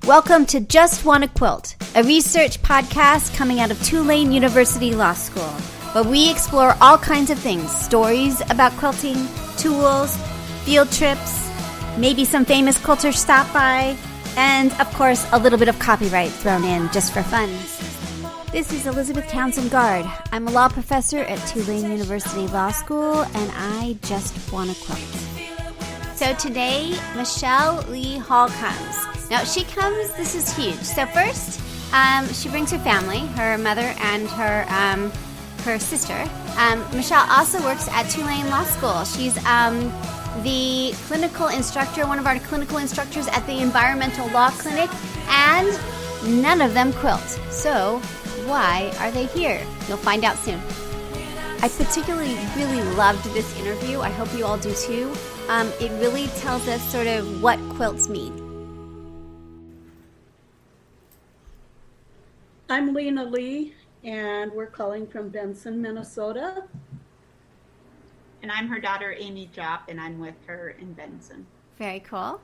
Welcome to Just Wanna Quilt, a research podcast coming out of Tulane University Law School, where we explore all kinds of things, stories about quilting, tools, field trips, maybe some famous quilters stop by, and, of course, a little bit of copyright thrown in just for fun. This is Elizabeth Townsend Guard. I'm a law professor at Tulane University Law School, and I just wanna quilt. So today, Machelle Hall comes. Now, this is huge. So first, she brings her family, her mother and her sister. Machelle also works at Tulane Law School. She's the clinical instructor, one of our clinical instructors at the Environmental Law Clinic, and none of them quilt. So why are they here? You'll find out soon. I particularly really loved this interview. I hope you all do too. It really tells us sort of what quilts mean. I'm Lena Lee, and we're calling from Benson, Minnesota. And I'm her daughter, Amy Jopp, and I'm with her in Benson. Very cool.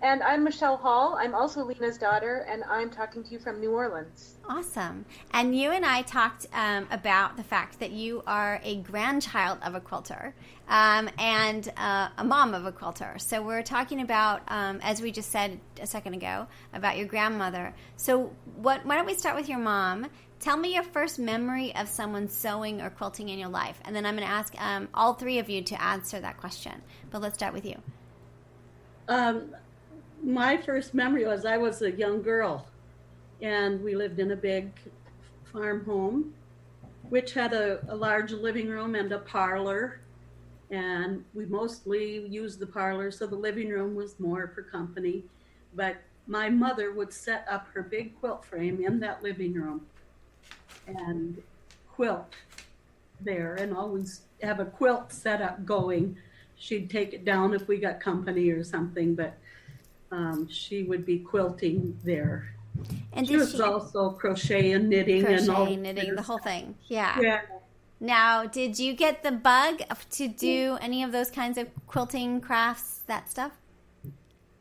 And I'm Machelle Hall. I'm also Lena's daughter, and I'm talking to you from New Orleans. Awesome. And you and I talked about the fact that you are a grandchild of a quilter and a mom of a quilter. So we're talking about, as we just said a second ago, about your grandmother. So why don't we start with your mom? Tell me your first memory of someone sewing or quilting in your life. And then I'm going to ask all three of you to answer that question. But let's start with you. My first memory was I was a young girl, and we lived in a big farm home, which had a large living room and a parlor, and we mostly used the parlor, so the living room was more for company. But my mother would set up her big quilt frame in that living room and quilt there, and always have a quilt set up going. She'd take it down if we got company or something, but she would be quilting there. And she was also crochet and knitting the whole thing. Yeah. Now, did you get the bug to do any of those kinds of quilting crafts, that stuff?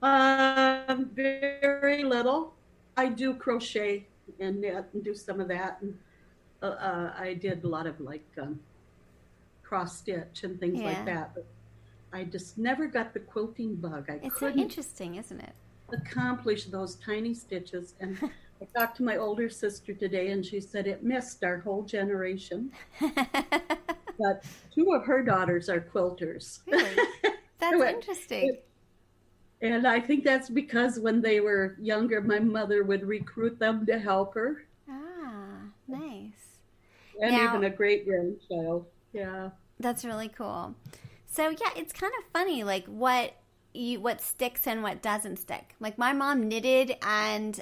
Very little. I do crochet and knit and do some of that. And I did a lot of cross stitch and things like that. But I just never got the quilting bug. It's so interesting, isn't it? Accomplish those tiny stitches. And I talked to my older sister today, and she said it missed our whole generation. But two of her daughters are quilters. Really? That's interesting. And I think that's because when they were younger, my mother would recruit them to help her. Ah, nice. And even a great grandchild. Yeah. That's really cool. So yeah, it's kind of funny, like what sticks and what doesn't stick. Like my mom knitted and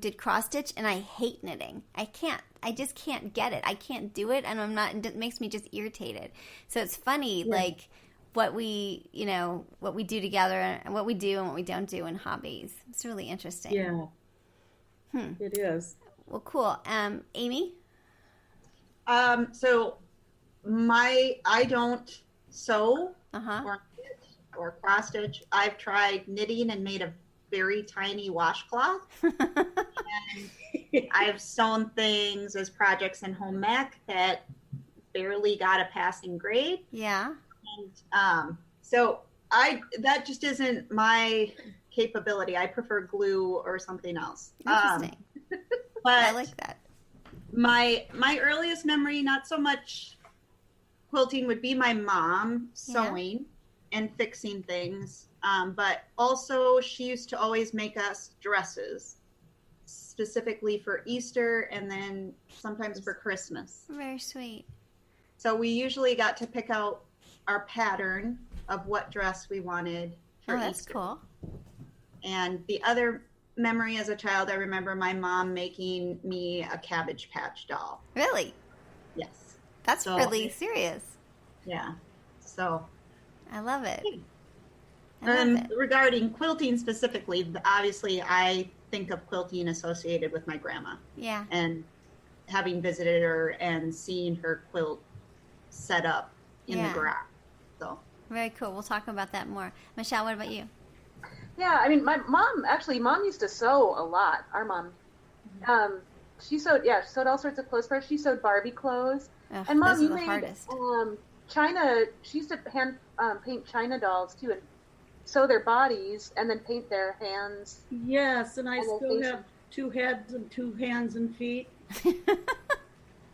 did cross stitch, and I hate knitting. I just can't get it. I can't do it, and it makes me just irritated. So it's funny, like what we do together, and what we do and what we don't do in hobbies. It's really interesting. Yeah. It is. Well, cool. Amy? So I don't sew or cross stitch. I've tried knitting and made a very tiny washcloth. And I've sewn things as projects in home ec that barely got a passing grade. Yeah. And so that just isn't my capability. I prefer glue or something else. Interesting. But I like that. My earliest memory, not so much quilting, would be my mom sewing and fixing things. But also she used to always make us dresses, specifically for Easter and then sometimes for Christmas. Very sweet. So we usually got to pick out our pattern of what dress we wanted for Easter. That's cool. And the other memory as a child, I remember my mom making me a Cabbage Patch doll. Really? Yes. That's really serious. Yeah. So I love it. Regarding quilting specifically, obviously I think of quilting associated with my grandma. Yeah. And having visited her and seeing her quilt set up in the garage. So very cool. We'll talk about that more. Machelle, what about you? Yeah, I mean, my mom used to sew a lot. Our mom, she sewed all sorts of clothes for us. She sewed Barbie clothes. Ugh, And Mom, those are you the made hardest. China. She used to hand paint China dolls too, and sew their bodies, and then paint their hands. Yes, and I And their still faces. have 2 heads and 2 hands and feet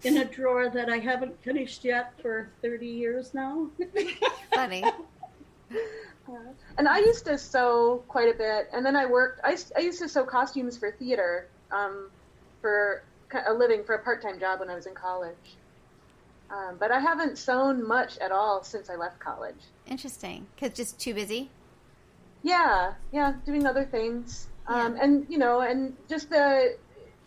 in a drawer that I haven't finished yet for 30 years now. Funny. And I used to sew quite a bit, and then I worked. I used to sew costumes for theater, for a living, for a part-time job when I was in college. But I haven't sewn much at all since I left college. Interesting. Because just too busy? Yeah, doing other things. Yeah. And just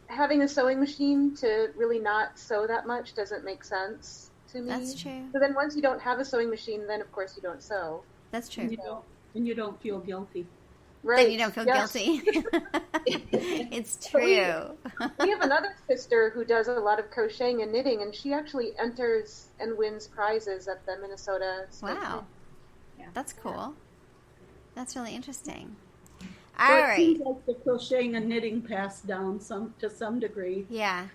having a sewing machine to really not sew that much doesn't make sense to me. That's true. So then once you don't have a sewing machine, then of course you don't sew. That's true. And you don't feel guilty. Right. Then you don't feel yes. guilty. It's true. We have another sister who does a lot of crocheting and knitting, and she actually enters and wins prizes at the Minnesota State Wow. Yeah. That's cool. That's really interesting. So All it right. seems like the crocheting and knitting passed down to some degree. Yeah.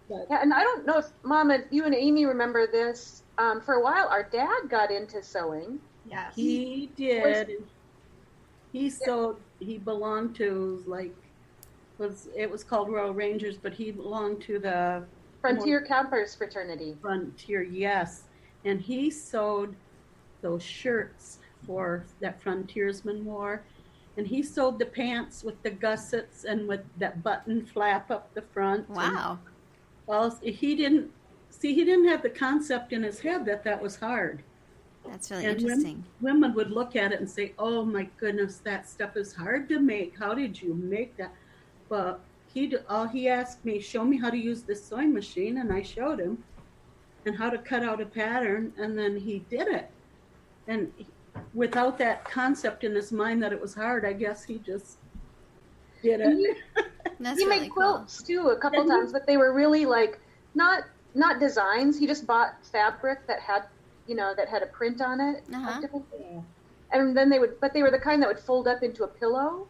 But Yeah, and I don't know if Mom and you and Amy remember this. For a while, our dad got into sewing. Yes. he did. He sewed. He belonged to it was called Royal Rangers, but he belonged to the Frontier Campers Fraternity. Frontier, yes. And he sewed those shirts for that frontiersman wore. And he sewed the pants with the gussets and with that button flap up the front. Wow. Well, he didn't have the concept in his head that was hard. That's really And interesting. women would look at it and say, "Oh my goodness, that stuff is hard to make. How did you make that?" But he asked me, "Show me how to use this sewing machine," and I showed him, and how to cut out a pattern, and then he did it. And without that concept in his mind that it was hard, I guess he just did it. That's He really made cool. quilts too a couple times, but they were really not designs. He just bought fabric that had a print on it. of Uh-huh. different things. And then they were the kind that would fold up into a pillow.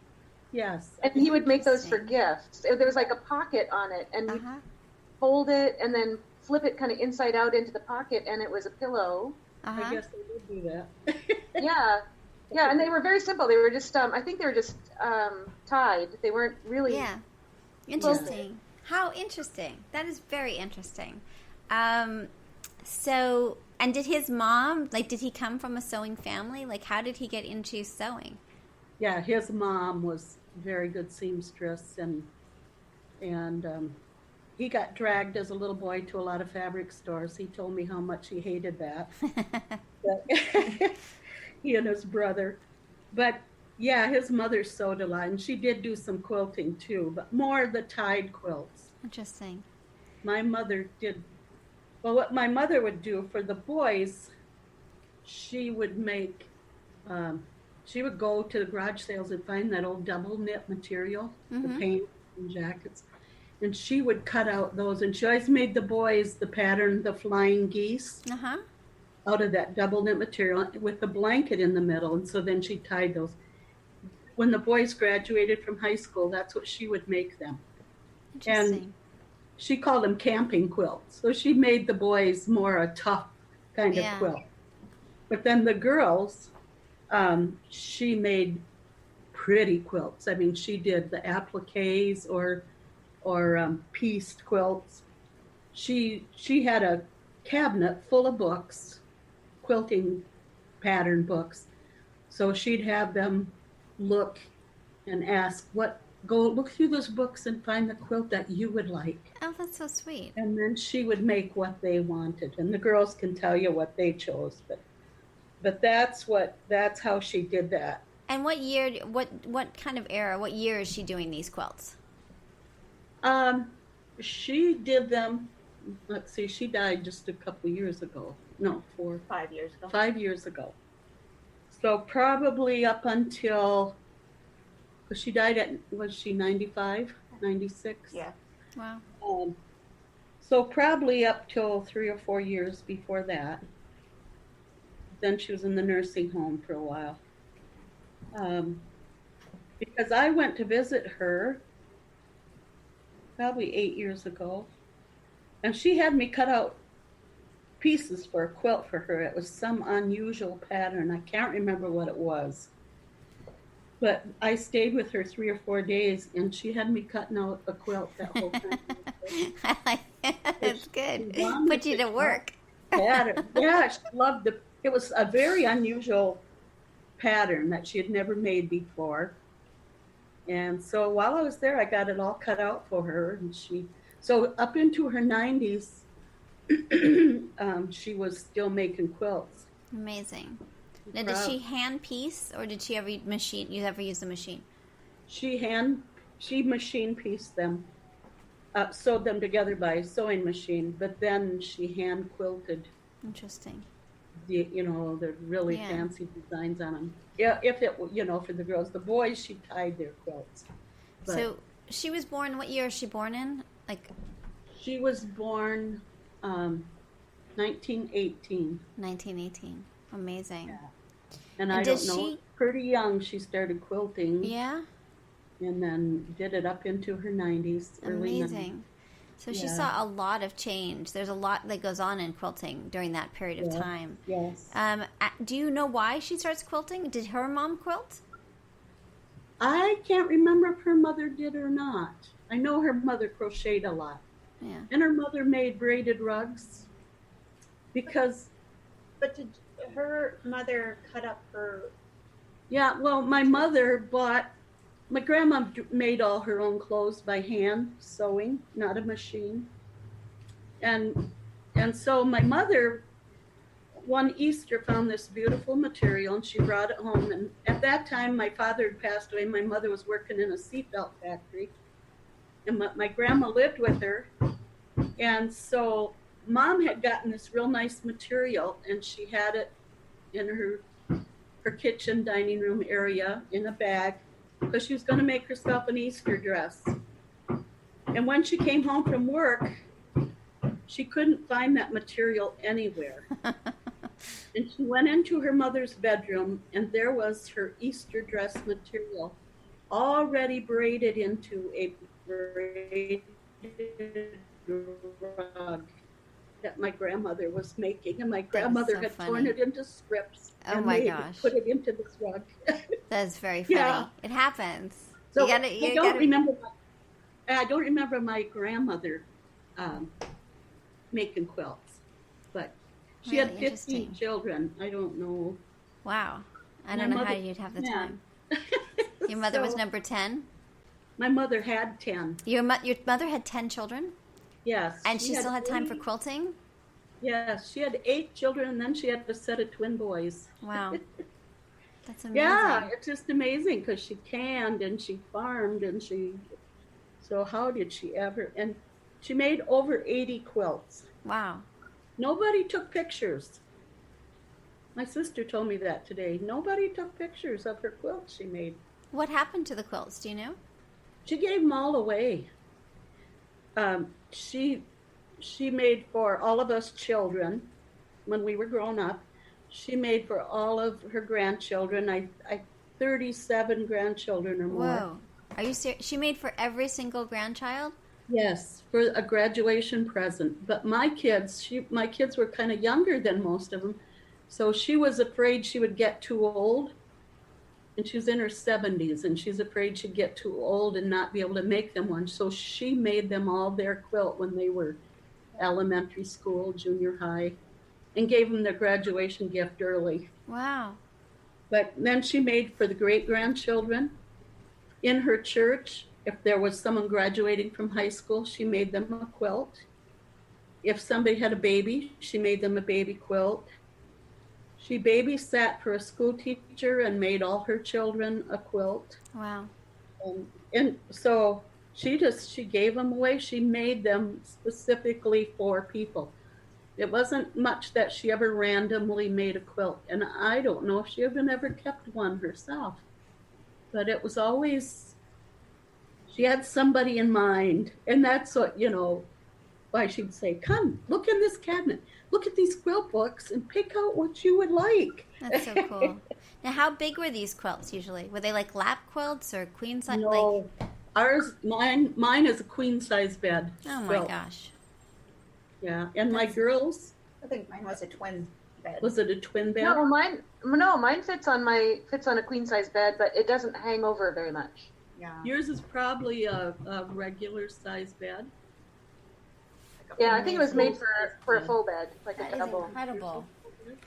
Yes. And he would make those for Interesting. gifts. There was like a pocket on it, and you Uh-huh. fold it and then flip it kind of inside out into the pocket, and it was a pillow. I Uh-huh. guess they would do that. Yeah, and they were very simple. They were just, I think they were just tied. They weren't really. Yeah. Interesting. How interesting. That is very interesting. And did his mom, did he come from a sewing family? How did he get into sewing? Yeah, his mom was a very good seamstress, and he got dragged as a little boy to a lot of fabric stores. He told me how much he hated that. But he and his brother. But yeah, his mother sewed a lot, and she did do some quilting too, but more the tied quilts. Interesting. My mother did. Well, what my mother would do for the boys, she would make. She would go to the garage sales and find that old double knit material, the paint and jackets, and she would cut out those. And she always made the boys the pattern, the flying geese, Uh-huh. out of that double knit material with the blanket in the middle. And so then she tied those. When the boys graduated from high school, that's what she would make them. Interesting. She called them camping quilts. So she made the boys more a tough kind of Yeah. quilt. But then the girls, she made pretty quilts. I mean, she did the appliques or pieced quilts. She had a cabinet full of books, quilting pattern books. So she'd have them look and ask, go look through those books and find the quilt that you would like. Oh, that's so sweet. And then she would make what they wanted. And the girls can tell you what they chose, but that's how she did that. And what year, what kind of era, what year is she doing these quilts? She did them, let's see, she died just a couple years ago. No, 5 years ago. 5 years ago. So probably up until, because she died was she 95, 96? Yeah. Wow. So probably up till 3 or 4 years before that. Then she was in the nursing home for a while. because I went to visit her probably 8 years ago, and she had me cut out pieces for a quilt for her. It was some unusual pattern. I can't remember what it was. But I stayed with her 3 or 4 days, and she had me cutting out a quilt that whole time. I like that. That's good. She wanted Put you to work. Pattern. Yeah, she loved it was a very unusual pattern that she had never made before. And so while I was there, I got it all cut out for her. And so up into her 90s, she was still making quilts. Amazing. Now, did she hand piece, or did she ever use a machine? She machine pieced them, sewed them together by a sewing machine, but then she hand quilted. Interesting. The really fancy designs on them. Yeah, if it for the girls, the boys she tied their quilts. But so she was born. What year is she born in? She was born 1918. 1918. Amazing. Yeah. And I don't know, pretty young she started quilting. Yeah. And then did it up into her 90s. Amazing. So she saw a lot of change. There's a lot that goes on in quilting during that period of time. Yes. Do you know why she starts quilting? Did her mom quilt? I can't remember if her mother did or not. I know her mother crocheted a lot. Yeah. And her mother made braided rugs. But did her mother cut up her... Yeah, well, my grandma made all her own clothes by hand sewing, not a machine. And so my mother, one Easter, found this beautiful material, and she brought it home. And at that time, my father had passed away. My mother was working in a seatbelt factory. And my grandma lived with her. And so Mom had gotten this real nice material, and she had it in her kitchen dining room area in a bag, because she was going to make herself an Easter dress. And when she came home from work, she couldn't find that material anywhere. And she went into her mother's bedroom, and there was her Easter dress material already braided into a braided rug that my grandmother was making. And my grandmother had torn it into strips. Oh my gosh. Put it into this rug. That's very funny. Yeah. It happens. So I don't remember my grandmother making quilts, but she had 15 children. I don't know. Wow. I don't know how you'd have the time. Your mother was number 10? My mother had 10. Your mother had 10 children? Yes. And she still had time for quilting? Yes, she had 8 children, and then she had a set of twin boys. Wow. That's amazing. Yeah, it's just amazing, because she tanned and she farmed and so how did she ever? And she made over 80 quilts. Wow. Nobody took pictures. My sister told me that today. Nobody took pictures of her quilts she made. What happened to the quilts? Do you know? She gave them all away. She made for all of us children when we were grown up. She made for all of her grandchildren. I 37 grandchildren or more. Whoa. Are you serious? She made for every single grandchild? Yes, for a graduation present. But my kids were kind of younger than most of them. So she was afraid she would get too old. And she was in her 70s, and she's afraid she'd get too old and not be able to make them one. So she made them all their quilt when they were elementary school, junior high, and gave them their graduation gift early. Wow. But then she made for the great-grandchildren. In her church, if there was someone graduating from high school, she made them a quilt. If somebody had a baby, she made them a baby quilt. She babysat for a school teacher and made all her children a quilt. Wow. And so she gave them away. She made them specifically for people. It wasn't much that she ever randomly made a quilt. And I don't know if she even ever kept one herself. But it was always, she had somebody in mind. And that's what, why she'd say, come, look in this cabinet. Look at these quilt books and pick out what you would like. That's so cool. Now, how big were these quilts usually? Were they like lap quilts or queen size? No, mine is a queen size bed. Oh my quilt. gosh. Yeah, and my girls, I think mine was a twin bed. was it a twin bed? No, mine fits on a queen size bed, but it doesn't hang over very much. Yeah. Yours is probably a regular size bed. Yeah, I think it was made for a full bed, like That a is double. incredible.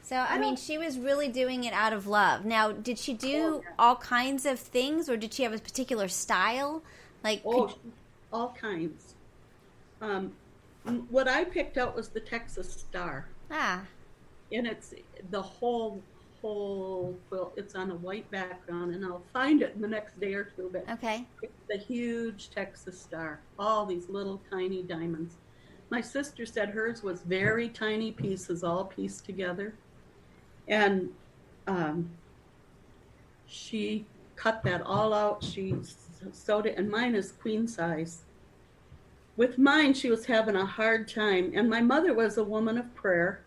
So, I mean, she was really doing it out of love. Now, did she do all kinds of things, or did she have a particular style? Like, All kinds. What I picked out was the Texas Star, and it's the whole quilt. It's on a white background, and I'll find it in the next day or two. But okay. it's the huge Texas Star. All these little tiny diamonds. My sister said hers was very tiny pieces, all pieced together. And she cut that all out. She sewed it, and mine is queen size. With mine, she was having a hard time. And my mother was a woman of prayer,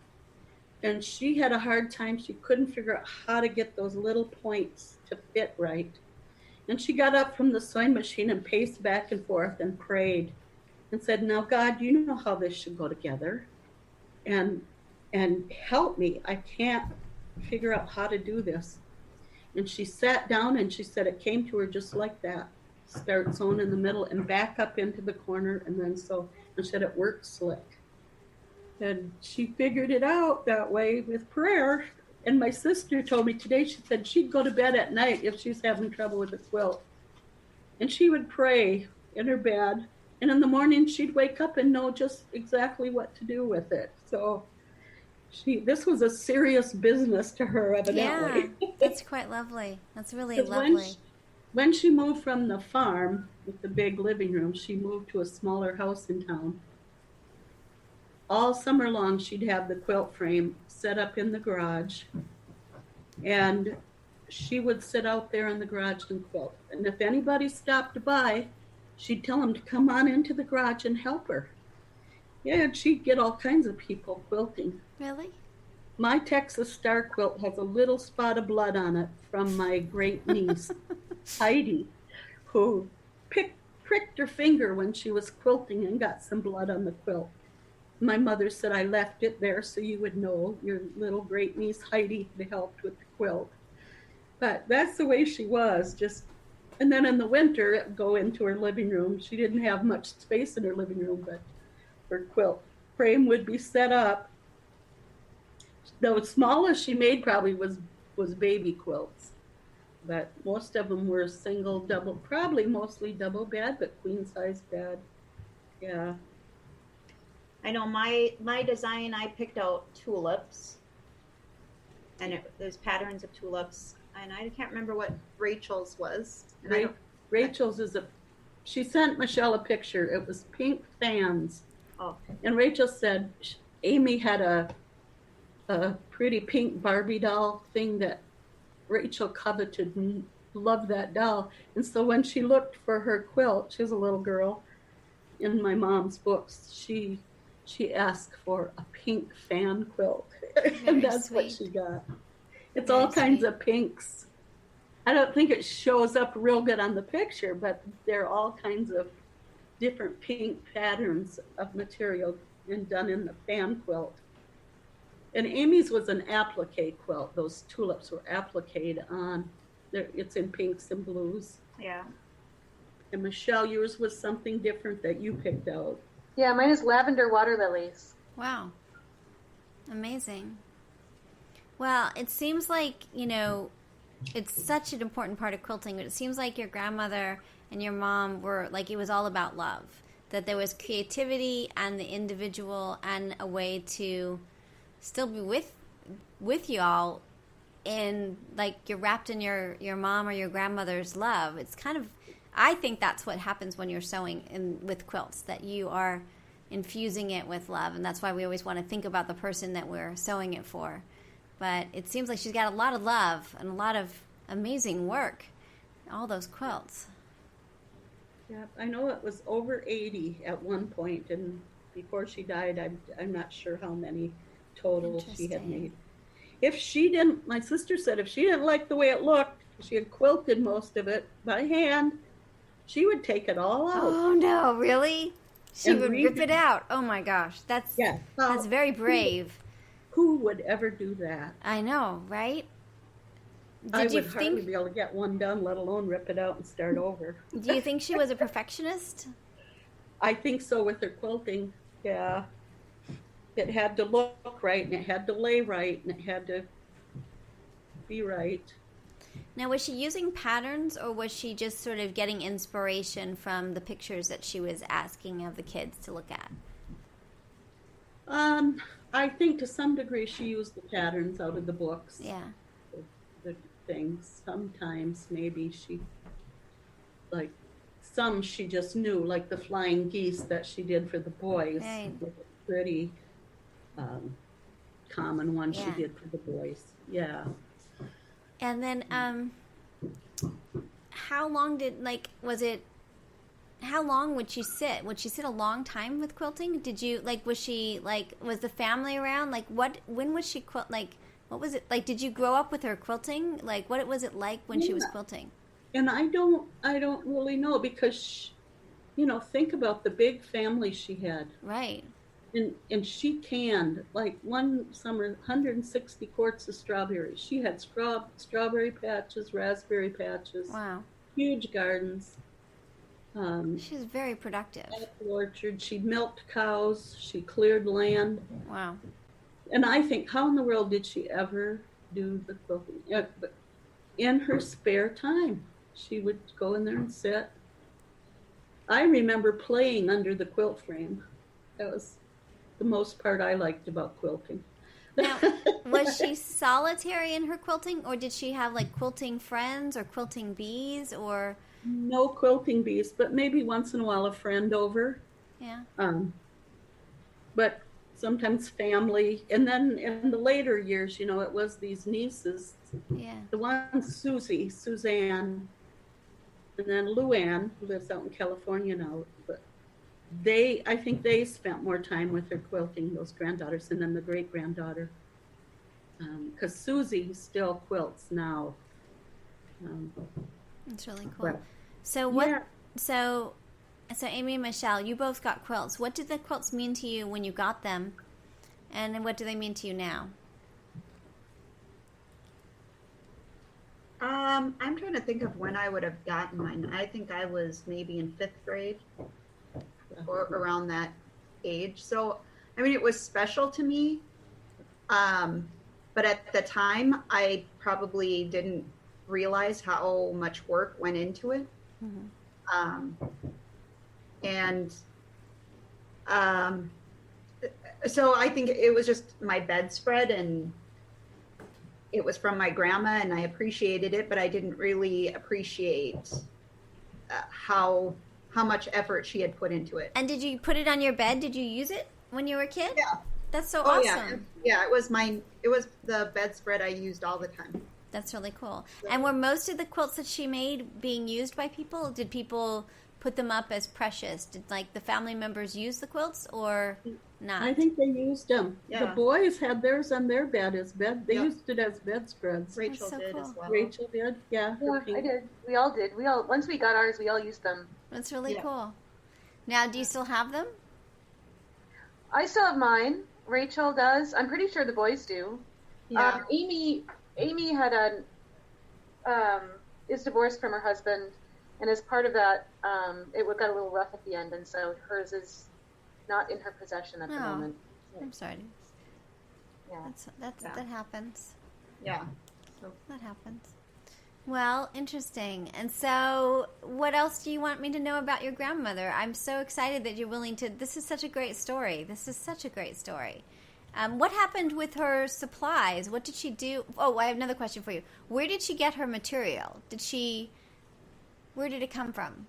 and she had a hard time. She couldn't figure out how to get those little points to fit right. And she got up from the sewing machine and paced back and forth and prayed and said, "Now, God, you know how this should go together, and help me. I can't figure out how to do this." And she sat down, and she said it came to her just like that. Start sewing in the middle and back up into the corner, and then sew. And said it worked slick. And she figured it out that way with prayer. And my sister told me today, she said she'd go to bed at night if she's having trouble with the quilt. And she would pray in her bed. And in the morning, she'd wake up and know just exactly what to do with it. So this was a serious business to her, evidently. Yeah, that's quite lovely. That's really 'Cause lovely. When she moved from the farm with the big living room, she moved to a smaller house in town. All summer long, she'd have the quilt frame set up in the garage. And she would sit out there in the garage and quilt. And if anybody stopped by, she'd tell them to come on into the garage and help her. Yeah, and she'd get all kinds of people quilting. Really? My Texas Star quilt has a little spot of blood on it from my great niece, Heidi, who pricked her finger when she was quilting and got some blood on the quilt. My mother said I left it there so you would know your little great niece Heidi had helped with the quilt. But that's the way she was, just. And then in the winter, it would go into her living room. She didn't have much space in her living room, but her quilt frame would be set up. The smallest she made probably was baby quilts, but most of them were single, double, probably mostly double bed, but queen size bed. Yeah. I know my design, I picked out tulips, and there's patterns of tulips, and I can't remember what Rachel's was. Rachel's she sent Machelle a picture. It was pink fans. Oh. And Rachel said Amy had a pretty pink Barbie doll thing that Rachel coveted and loved that doll. And so when she looked for her quilt, she was a little girl, in my mom's books, she asked for a pink fan quilt. And that's sweet. what she got. It's Very all kinds sweet. of pinks. I don't think it shows up real good on the picture, but there are all kinds of different pink patterns of material and done in the fan quilt. And Amy's was an applique quilt. Those tulips were appliqued on. It's in pinks and blues. Yeah. And Machelle, yours was something different that you picked out. Yeah, mine is lavender water lilies. Wow. Amazing. Well, it seems like, it's such an important part of quilting, but it seems like your grandmother and your mom were, like, it was all about love. That there was creativity and the individual and a way to still be with you all in, like, you're wrapped in your mom or your grandmother's love. It's kind of, I think that's what happens when you're sewing with quilts, that you are infusing it with love, and that's why we always want to think about the person that we're sewing it for. But it seems like she's got a lot of love and a lot of amazing work, all those quilts. Yeah, I know it was over 80 at one point, and before she died, I'm not sure how many total she had Interesting. made. if she didn't, my sister said, if she didn't like the way it looked, she had quilted most of it by hand, she would take it all out. Oh no, really? She And would rip it out. Oh my gosh, that's very brave. Who would ever do that? I know, right? I would hardly be able to get one done, let alone rip it out and start over. Do you think she was a perfectionist? I think so with her quilting, yeah. It had to look right, and it had to lay right, and it had to be right. Now, was she using patterns, or was she just sort of getting inspiration from the pictures that she was asking of the kids to look at? I think to some degree she used the patterns out of the books. Yeah. The things. Sometimes maybe she, like, some she just knew, like the flying geese that she did for the boys. Right. Pretty common one she did for the boys. Yeah. And then, how long how long would she sit? Would she sit a long time with quilting? Did you, was the family around? When was she what was it, did you grow up with her quilting? What was it like when she was quilting? And I don't really know because, think about the big family she had. Right. And she canned, one summer, 160 quarts of strawberries. She had strawberry patches, raspberry patches. Wow. Huge gardens. She's very productive. Apple orchard. She milked cows. She cleared land. Wow. And I think, how in the world did she ever do the quilting? But in her spare time, she would go in there and sit. I remember playing under the quilt frame. That was the most part I liked about quilting. Now, was she solitary in her quilting, or did she have quilting friends or quilting bees, or? No quilting bees, but maybe once in a while a friend over. Yeah. But sometimes family, and then in the later years, it was these nieces. Yeah. The one Suzanne, and then Luann, who lives out in California now. But I think they spent more time with her quilting, those granddaughters, and then the great granddaughter. Because Susie still quilts now. That's really cool. So what? Yeah. So Amy and Machelle, you both got quilts. What did the quilts mean to you when you got them, and what do they mean to you now? I'm trying to think of when I would have gotten mine. I think I was maybe in 5th grade or around that age. So, it was special to me. But at the time, I probably didn't realize how much work went into it. Mm-hmm. So I think it was just my bedspread, and it was from my grandma, and I appreciated it, but I didn't really appreciate how much effort she had put into it. And did you put it on your bed? Did you use it when you were a kid? Yeah. That's so awesome. Yeah, it was the bedspread I used all the time. That's really cool. And were most of the quilts that she made being used by people? Did people put them up as precious? Did the family members use the quilts or not? I think they used them. Yeah. The boys had theirs on their bed as bed. They used it as bedspreads. Rachel so did cool. as well. Rachel did, yeah. I did. We all did. Once we got ours, we all used them. That's really cool. Now, do you still have them? I still have mine. Rachel does. I'm pretty sure the boys do. Yeah. Amy had is divorced from her husband, and as part of that, it got a little rough at the end, and so hers is not in her possession at the moment. I'm sorry. Yeah. That happens. Yeah. So that happens. Well, interesting. And so, what else do you want me to know about your grandmother? I'm so excited that you're willing to. This is such a great story. What happened with her supplies? What did she do? Oh, I have another question for you. Where did she get her material? Where did it come from?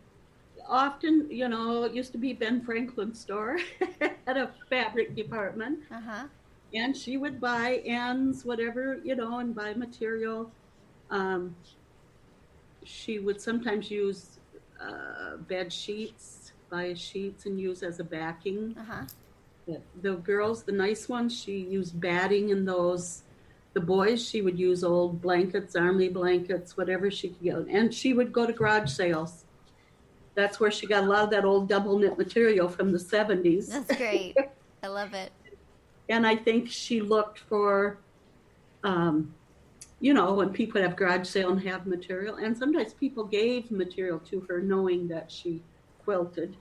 Often, it used to be Ben Franklin's store at a fabric department. Uh-huh. And she would buy ends, whatever, and buy material. She would sometimes use bed sheets, buy sheets and use as a backing. Uh-huh. The girls, the nice ones, she used batting in those The boys, she would use old blankets, army blankets, whatever she could get. And she would go to garage sales. That's where she got a lot of that old double knit material from the 70s. That's great. I love it. And I think she looked for, when people have garage sale and have material. And sometimes people gave material to her knowing that she quilted,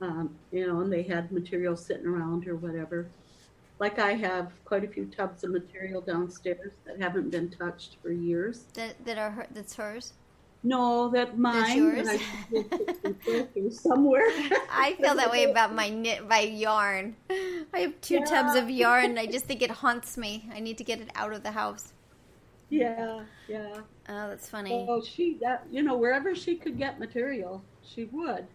and they had material sitting around or whatever. Like I have quite a few tubs of material downstairs that haven't been touched for years. That's hers? No, that mine. That's yours? I somewhere. I feel that way about my yarn. I have two tubs of yarn. I just think it haunts me. I need to get it out of the house. Yeah. Oh, that's funny. Oh, wherever she could get material, she would.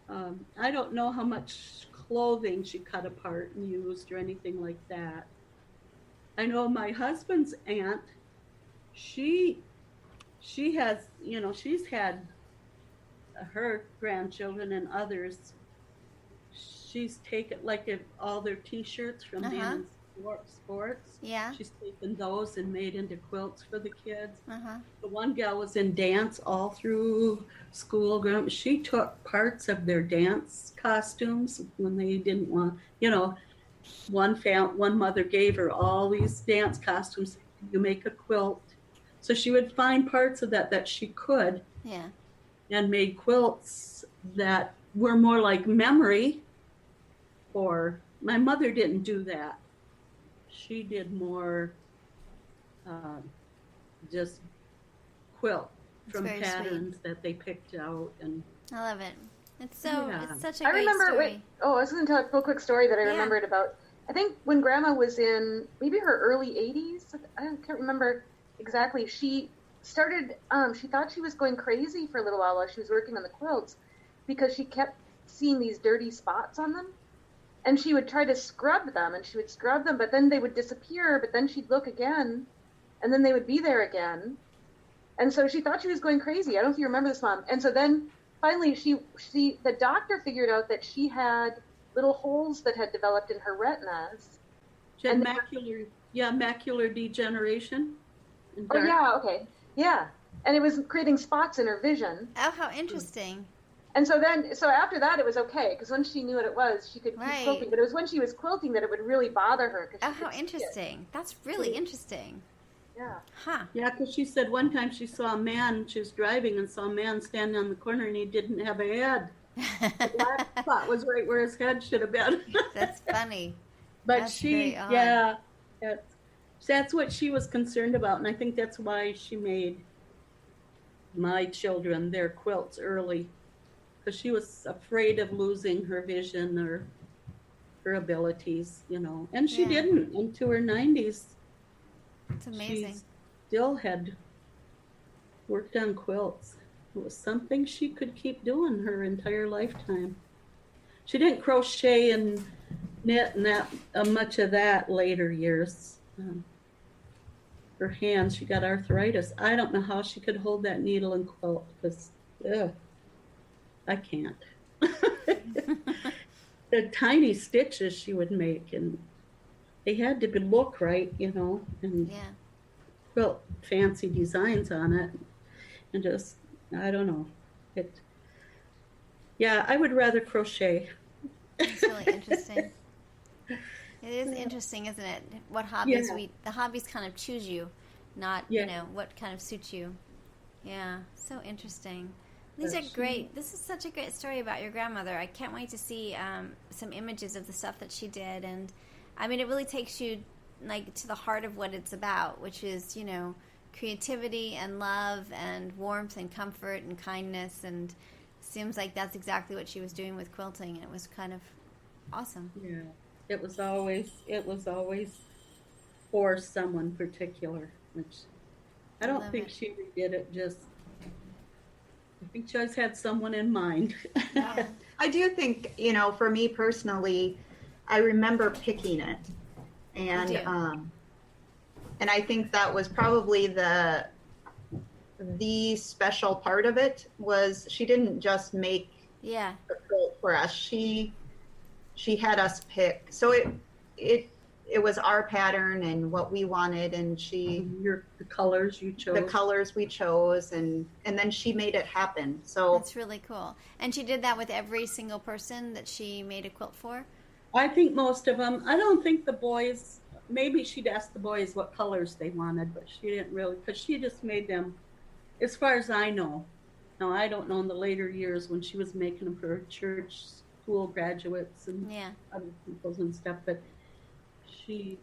I don't know how much clothing she cut apart and used or anything like that. I know my husband's aunt, she has, she's had her grandchildren and others. She's taken all their T-shirts from being in sports. Yeah. She's taken those and made into quilts for the kids. Uh-huh. The one gal was in dance all through school. She took parts of their dance costumes when they didn't want, one mother gave her all these dance costumes. You make a quilt. So she would find parts of that she could. Yeah. And made quilts that were more like memory. Or my mother didn't do that. She did more just quilt from patterns that they picked out. And I love it. It's such a I great remember, story. I was going to tell a real quick story that I remembered about, I think when Grandma was in maybe her early 80s, I can't remember exactly, she started, she thought she was going crazy for a little while she was working on the quilts because she kept seeing these dirty spots on them. And she would try to scrub them, but then they would disappear, but then she'd look again, and then they would be there again. And so she thought she was going crazy. I don't know if you remember this, Mom. And so then finally the doctor figured out that she had little holes that had developed in her retinas. She had macular degeneration. Oh, yeah, okay. Yeah. And it was creating spots in her vision. Oh, how interesting. And so after that, it was okay, because once she knew what it was, she could keep quilting. But it was when she was quilting that it would really bother her. Oh, how interesting. That's really interesting. Yeah. Huh. Yeah, because she said one time she saw a man, she was driving and saw a man standing on the corner and he didn't have a head. The black spot was right where his head should have been. That's funny. But that's what she was concerned about. And I think that's why she made my children their quilts early. Because she was afraid of losing her vision or her abilities, And she didn't into her 90s. It's amazing. She still had worked on quilts. It was something she could keep doing her entire lifetime. She didn't crochet and knit and that much of that later years. Her hands, she got arthritis. I don't know how she could hold that needle and quilt because, I can't. The tiny stitches she would make, and they had to look right, and quilt fancy designs on it, and just, I don't know. I would rather crochet. It's really interesting. It is interesting, isn't it? What hobbies the hobbies kind of choose you, not, what kind of suits you. Yeah, so interesting. These are great. This is such a great story about your grandmother. I can't wait to see some images of the stuff that she did. And, I mean, it really takes you, to the heart of what it's about, which is, creativity and love and warmth and comfort and kindness. And it seems like that's exactly what she was doing with quilting. And it was kind of awesome. Yeah. It was always for someone particular, which I don't think she did it just... I think she always had someone in mind. Yeah. I do think, for me personally, I remember picking it. And I think that was probably the special part of it was she didn't just make a quilt for us. She had us pick. So it it was our pattern and what we wanted, and the colors you chose. The colors we chose, and then she made it happen. So that's really cool. And she did that with every single person that she made a quilt for? I think most of them. I don't think the boys, maybe she'd ask the boys what colors they wanted, but she didn't really, because she just made them, as far as I know. Now, I don't know in the later years when she was making them for church, school graduates and other people's and stuff, but she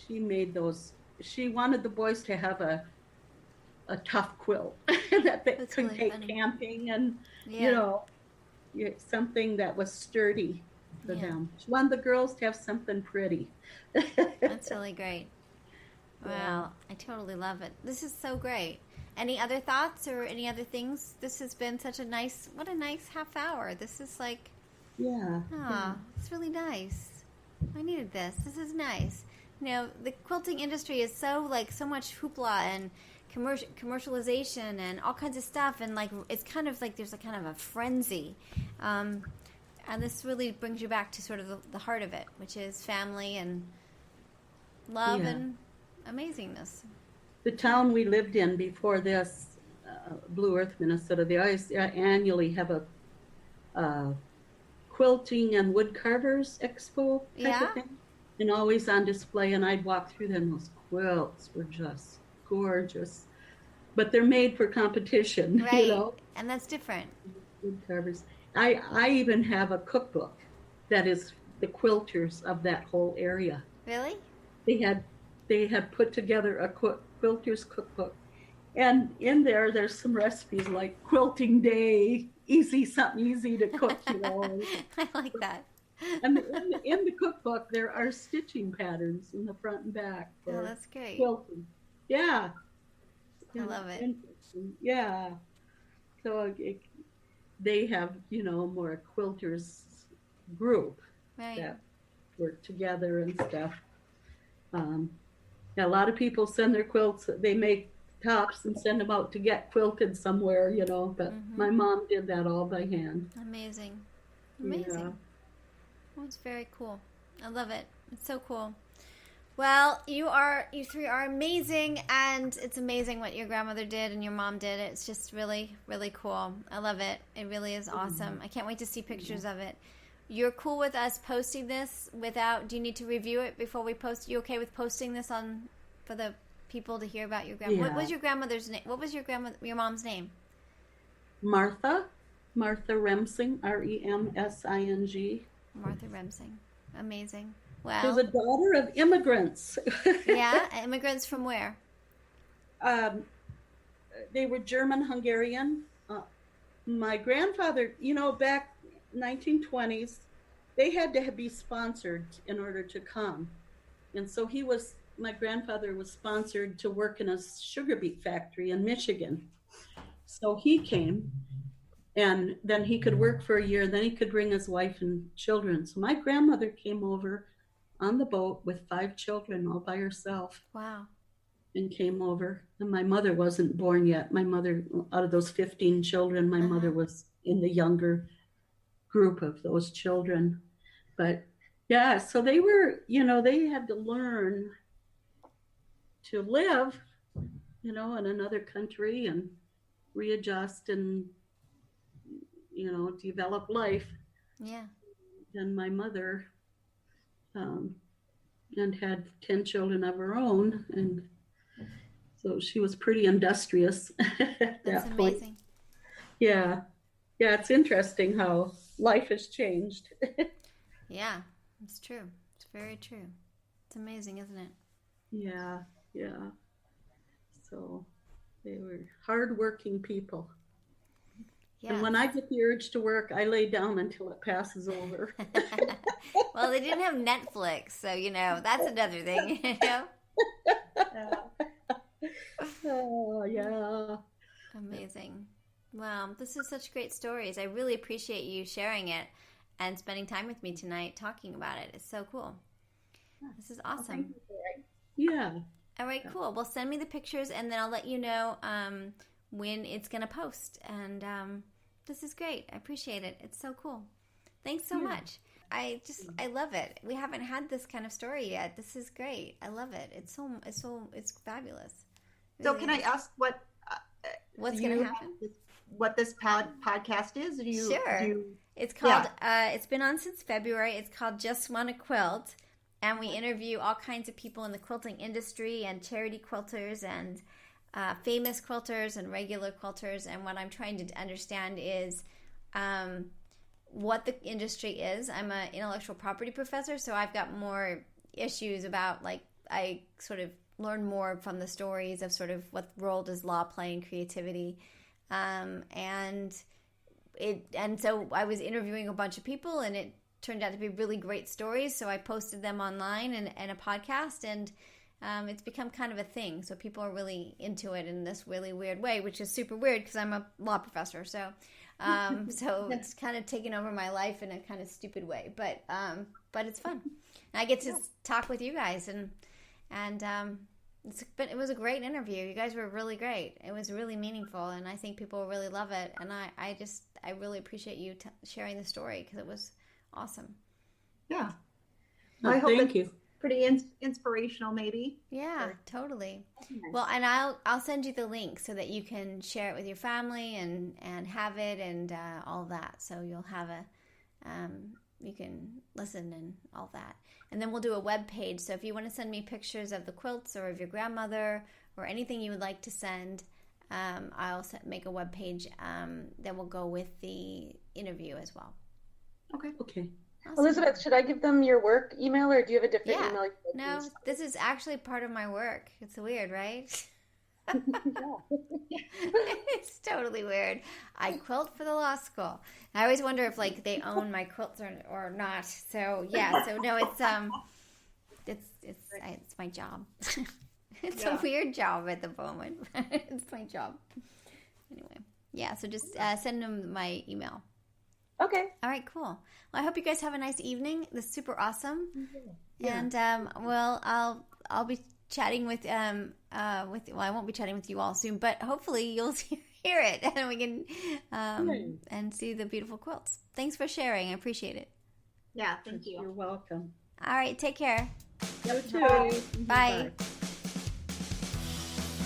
made those. She wanted the boys to have a tough quilt that they could really take camping and, something that was sturdy for them. She wanted the girls to have something pretty. That's really great. Wow, I totally love it. This is so great. Any other thoughts or any other things? This has been such a nice half hour. This is like, it's really nice. I needed this. This is nice. The quilting industry is so much hoopla and commercialization and all kinds of stuff, and it's kind of like there's a kind of a frenzy. And this really brings you back to sort of the heart of it, which is family and love and amazingness. The town we lived in before this, Blue Earth, Minnesota, they always annually have a quilting and wood carvers expo type of thing, and always on display. And I'd walk through them. Those quilts were just gorgeous, but they're made for competition, right? And that's different. Wood carvers. I even have a cookbook that is the quilters of that whole area. Really? They had put together a quilter's cookbook, and in there's some recipes like quilting day, something easy to cook, I like that. And in the cookbook there are stitching patterns in the front and back. Oh, that's great. Quilting. Yeah. I love it. Yeah. So they have, more a quilters group that work together and stuff. A lot of people send their quilts, they make tops and send them out to get quilted somewhere, but my mom did that all by hand. Amazing. Yeah. Well, it's very cool. I love it. It's so cool. Well, you three are amazing, and it's amazing what your grandmother did and your mom did. It's just really, really cool. I love it. It really is awesome. I can't wait to see pictures of it. You're cool with us posting this do you need to review it before we post? You okay with posting this for the people to hear about your grandma? What was your grandmother's name? What was your mom's name? Martha Remsing, Remsing. Martha Remsing. Amazing. Wow. She was a daughter of immigrants. Yeah? Immigrants from where? They were German-Hungarian. My grandfather, back 1920s, they had to be sponsored in order to come. And so my grandfather was sponsored to work in a sugar beet factory in Michigan. So he came, and then he could work for a year, and then he could bring his wife and children. So my grandmother came over on the boat with 5 children all by herself. Wow. And came over. And my mother wasn't born yet. My mother, out of those 15 children, my mother was in the younger group of those children. But yeah, so they were, they had to learn to live, in another country and readjust and, develop life. Yeah. And my mother, and had 10 children of her own. And so she was pretty industrious at that That's point. Amazing. Yeah. Yeah, it's interesting how life has changed. Yeah, it's true. It's very true. It's amazing, isn't it? Yeah. So they were hardworking people. Yeah. And when I get the urge to work, I lay down until it passes over. Well, they didn't have Netflix, so, that's another thing, Oh, yeah. Amazing. Wow, this is such great stories. I really appreciate you sharing it and spending time with me tonight talking about it. It's so cool. This is awesome. Yeah. All right, cool. Well, send me the pictures, and then I'll let you know when it's going to post. And this is great. I appreciate it. It's so cool. Thanks so much. I love it. We haven't had this kind of story yet. This is great. I love it. It's fabulous. So can I ask what's going to happen? What this podcast is? Sure. It's called, it's been on since February. It's called Just Wanna Quilt. And we interview all kinds of people in the quilting industry and charity quilters and famous quilters and regular quilters. And what I'm trying to understand is what the industry is. I'm an intellectual property professor, so I've got more issues about, like, I sort of learn more from the stories of sort of what role does law play in creativity. And so I was interviewing a bunch of people, and it turned out to be really great stories. So I posted them online and a podcast, and it's become kind of a thing. So people are really into it in this really weird way, which is super weird because I'm a law professor. So it's kind of taken over my life in a kind of stupid way, but it's fun. And I get to talk with you guys, and it was a great interview. You guys were really great. It was really meaningful, and I think people will really love it. And I really appreciate you sharing the story because it was awesome. Yeah. Well, I hope thank you. Pretty inspirational, maybe. Yeah, totally. Well, and I'll send you the link so that you can share it with your family and have it and all that. So you'll have you can listen and all that. And then we'll do a web page. So if you want to send me pictures of the quilts or of your grandmother or anything you would like to send, I'll make a web page that will go with the interview as well. Okay. Awesome. Elizabeth, should I give them your work email, or do you have a different email? No, this is actually part of my work. It's weird, right? It's totally weird. I quilt for the law school. I always wonder if, like, they own my quilts or not. So no, it's my job. It's a weird job at the moment. It's my job. Anyway, so just send them my email. Okay. All right, cool. Well, I hope you guys have a nice evening. This is super awesome. Yeah. And I'll be chatting with I won't be chatting with you all soon, but hopefully you'll hear it and we can and see the beautiful quilts. Thanks for sharing. I appreciate it. Yeah, thank you. You're welcome. All right, take care. You too. Bye.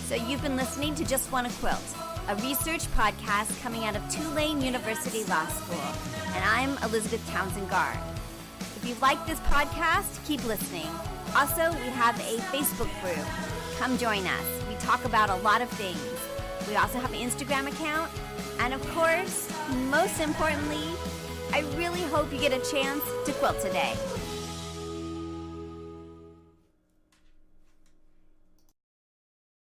So you've been listening to Just Wanna Quilt, a research podcast coming out of Tulane University Law School. And I'm Elizabeth Townsend Garr. If you like this podcast, keep listening. Also, we have a Facebook group. Come join us. We talk about a lot of things. We also have an Instagram account. And of course, most importantly, I really hope you get a chance to quilt today.